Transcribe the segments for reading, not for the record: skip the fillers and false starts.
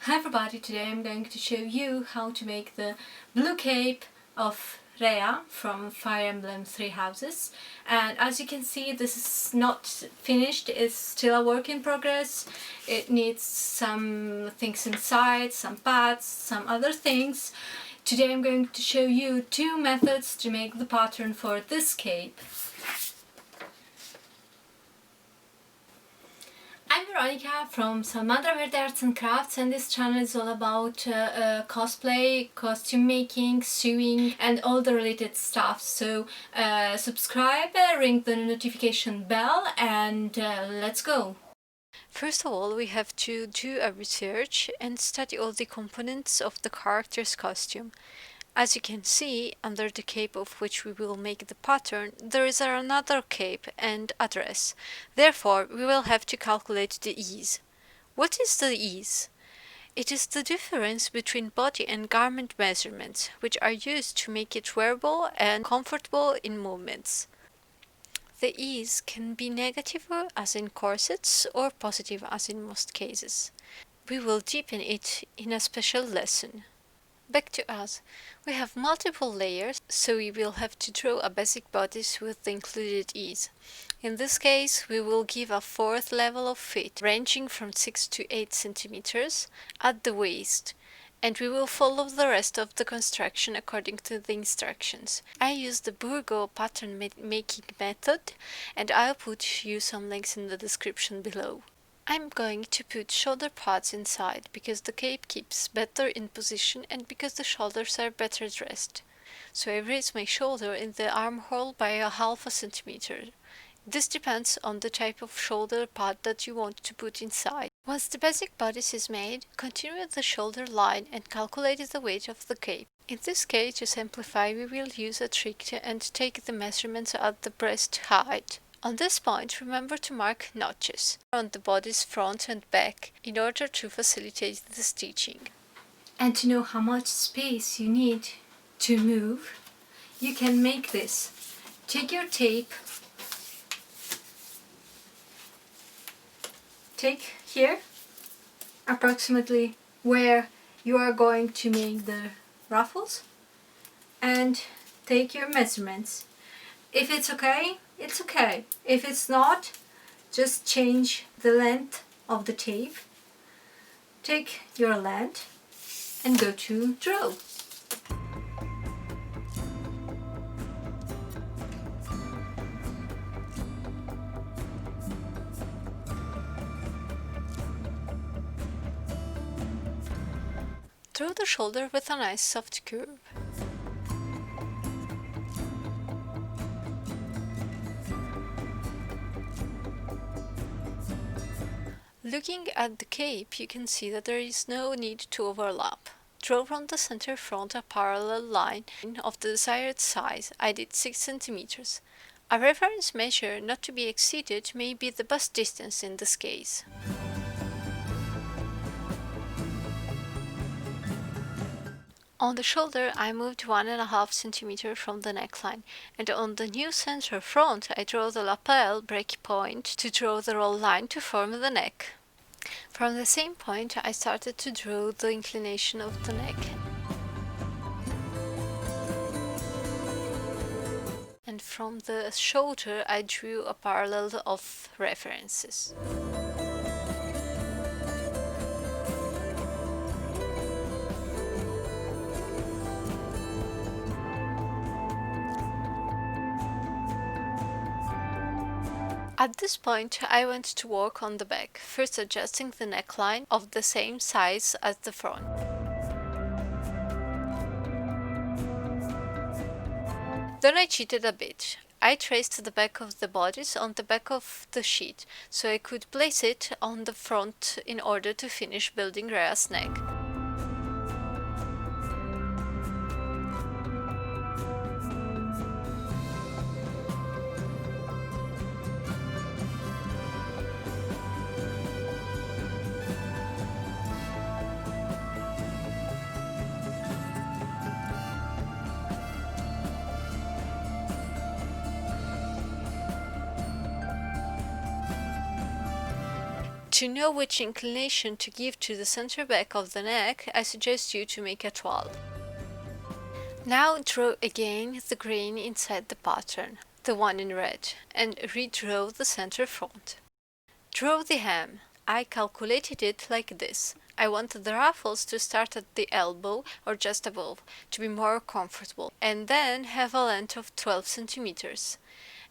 Hi everybody, today I'm going to show you how to make the blue cape of RHEA from Fire Emblem Three Houses. And as you can see, this is not finished, it's still a work in progress. It needs some things inside, some pads, some other things. Today I'm going to show you two methods to make the pattern for this cape. I'm Veronica from Salmadra Verde Arts and Crafts, and this channel is all about cosplay, costume making, sewing and all the related stuff. So subscribe, ring the notification bell and let's go! First of all, we have to do a research and study all the components of the character's costume. As you can see, under the cape of which we will make the pattern, there is another cape and a dress. Therefore, we will have to calculate the ease. What is the ease? It is the difference between body and garment measurements, which are used to make it wearable and comfortable in movements. The ease can be negative as in corsets or positive as in most cases. We will deepen it in a special lesson. Back to us. We have multiple layers, so we will have to draw a basic bodice with the included ease. In this case, we will give a fourth level of fit, ranging from 6 to 8 centimeters at the waist, and we will follow the rest of the construction according to the instructions. I use the Burgo pattern making method, and I'll put you some links in the description below. I'm going to put shoulder pads inside because the cape keeps better in position and because the shoulders are better dressed. So I raise my shoulder in the armhole by a half a centimeter. This depends on the type of shoulder pad that you want to put inside. Once the basic bodice is made, continue with the shoulder line and calculate the weight of the cape. In this case, to simplify, we will use a trick and take the measurements at the breast height. On this point, remember to mark notches on the body's front and back in order to facilitate the stitching. And to know how much space you need to move, you can make this. Take your tape, take here approximately where you are going to make the ruffles, and take your measurements. If it's okay, it's okay. If it's not, just change the length of the tape. Take your length and go to draw. Draw the shoulder with a nice soft curve. Looking at the cape, you can see that there is no need to overlap. Draw from the center front a parallel line of the desired size. I did 6 centimeters. A reference measure not to be exceeded may be the bust distance in this case. On the shoulder, I moved 1.5 centimeters from the neckline, and on the new center front, I draw the lapel break point to draw the roll line to form the neck. From the same point, I started to draw the inclination of the neck. And from the shoulder, I drew a parallel of references. At this point, I went to work on the back, first adjusting the neckline of the same size as the front. Then I cheated a bit. I traced the back of the bodice on the back of the sheet, so I could place it on the front in order to finish building RHEA's neck. To know which inclination to give to the center back of the neck, I suggest you to make a toile. Now draw again the grain inside the pattern, the one in red, and redraw the center front. Draw the hem. I calculated it like this. I wanted the ruffles to start at the elbow or just above, to be more comfortable, and then have a length of 12 centimeters.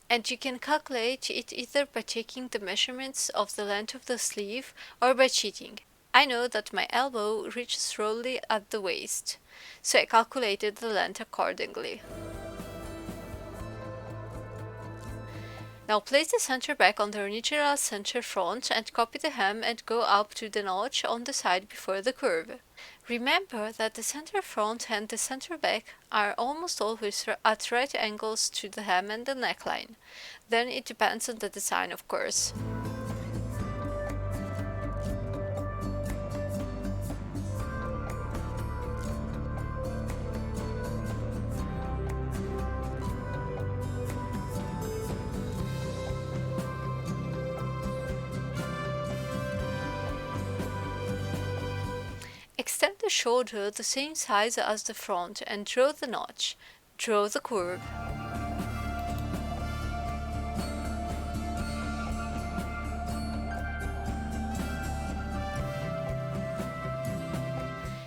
And you can calculate it either by taking the measurements of the length of the sleeve or by cheating. I know that my elbow reaches roughly at the waist, so I calculated the length accordingly. Now place the center back on the original center front and copy the hem and go up to the notch on the side before the curve. Remember that the center front and the center back are almost always at right angles to the hem and the neckline. Then it depends on the design, of course. Extend the shoulder the same size as the front and draw the notch. Draw the curve.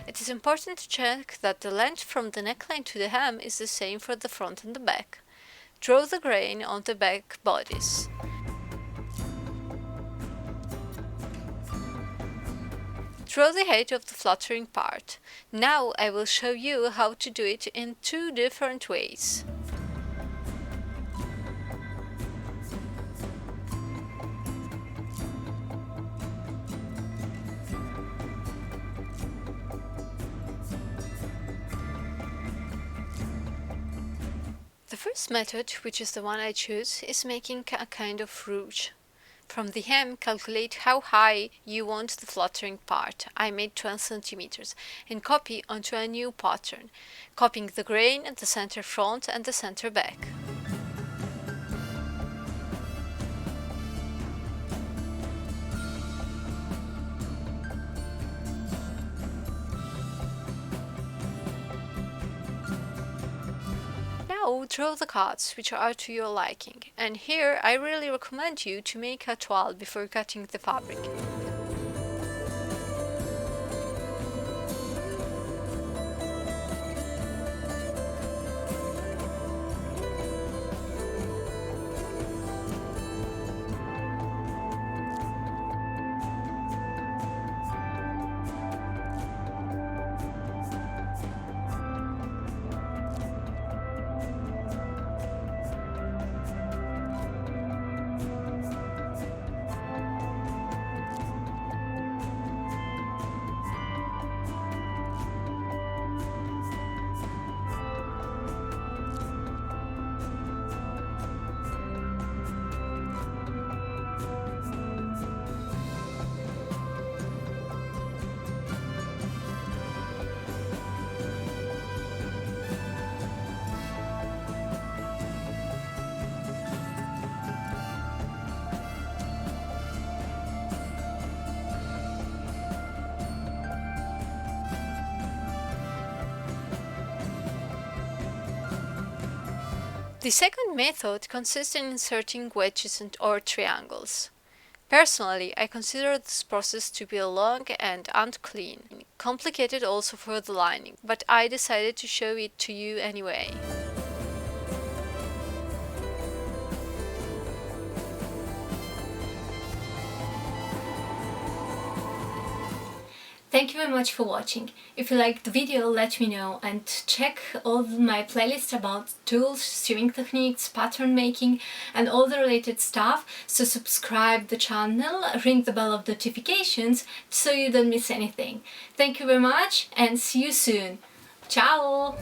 It is important to check that the length from the neckline to the hem is the same for the front and the back. Draw the grain on the back bodice. Draw the height of the fluttering part. Now I will show you how to do it in two different ways. The first method, which is the one I choose, is making a kind of rouge. From the hem, calculate how high you want the fluttering part. I made 12 centimeters and copy onto a new pattern, copying the grain, the center front and the center back. Now draw the cuts which are to your liking, and here I really recommend you to make a toile before cutting the fabric. The second method consists in inserting wedges or triangles. Personally, I consider this process to be long and unclean, complicated also for the lining, but I decided to show it to you anyway. Thank you very much for watching. If you liked the video, let me know, and check all my playlists about tools, sewing techniques, pattern making and all the related stuff. So subscribe the channel, ring the bell of notifications so you don't miss anything. Thank you very much and see you soon. Ciao!